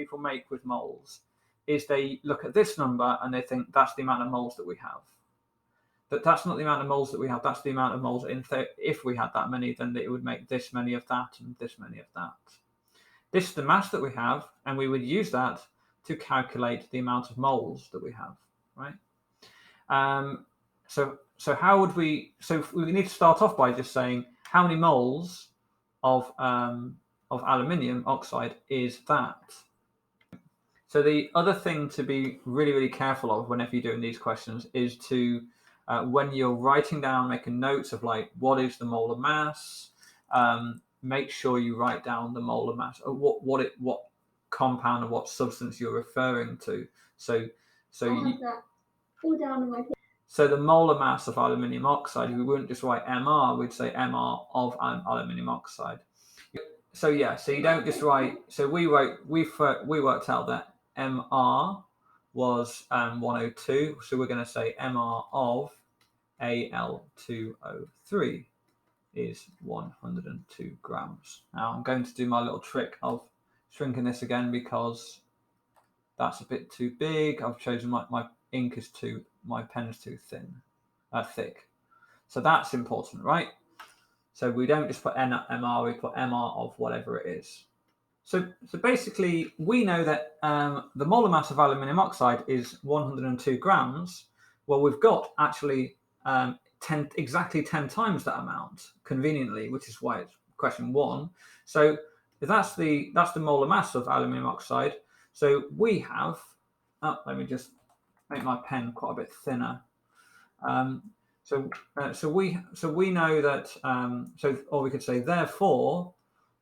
people make with moles is they look at this number and they think that's the amount of moles that we have. But that's not the amount of moles that we have. That's the amount of moles. If we had that many, then it would make this many of that and this many of that. This is the mass that we have, and we would use that to calculate the amount of moles that we have, right? So how would we? So we need to start off by just saying how many moles of aluminium oxide is that. So the other thing to be really, really careful of whenever you're doing these questions is to, when you're writing down, making notes of like, what is the molar mass? Make sure you write down the molar mass, or what compound or what substance you're referring to. So you, that all down in my paper. So the molar mass of aluminium oxide, we wouldn't just write MR, we'd say MR of aluminium oxide. So yeah, so you don't just write. So we worked out that MR was 102. So we're going to say MR of Al2O3 is 102 grams. Now I'm going to do my little trick of shrinking this again because that's a bit too big. I've chosen my ink is my pen is too thick. So that's important, right? So we don't just put MR, we put MR of whatever it is. So basically, we know that the molar mass of aluminium oxide is 102 grams. Well, we've got actually exactly 10 times that amount, conveniently, which is why it's question 1. So if that's the molar mass of aluminium oxide. So we have. Let me just make my pen quite a bit thinner. So we know that. Or we could say therefore,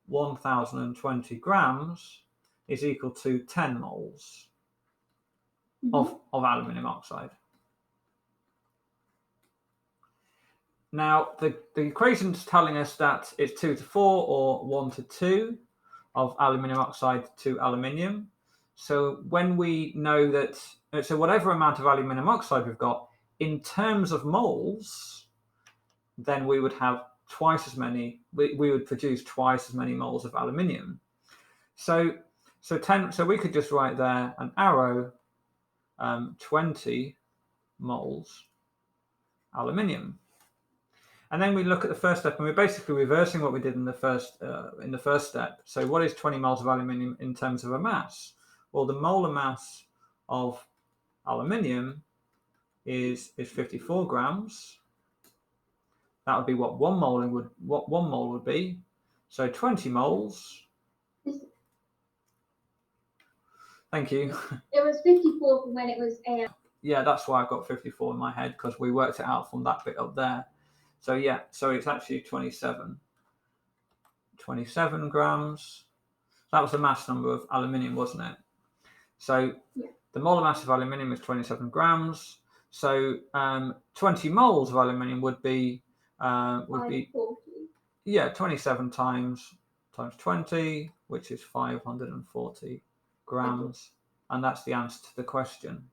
1,020 grams is equal to 10 moles of aluminium oxide. Now the equation is telling us that it's 2 to 4 or 1 to 2 of aluminium oxide to aluminium. So when we know that, so whatever amount of aluminium oxide we've got in terms of moles, then we would have twice as many. We would produce twice as many moles of aluminium. So we could just write there an arrow, 20 moles aluminium. And then we look at the first step, and we're basically reversing what we did in the first step. So what is 20 moles of aluminium in terms of a mass? Well, the molar mass of aluminium is 54 grams. That would be what one mole would be. So 20 moles. Thank you. It was 54 from when it was AM. Yeah, that's why I've got 54 in my head, because we worked it out from that bit up there. So yeah, so it's actually 27 grams. That was the mass number of aluminium, wasn't it? So yeah. The molar mass of aluminium is 27 grams. So 20 moles of aluminium would be 40. Yeah, 27 times 20, which is 540 grams, and that's the answer to the question.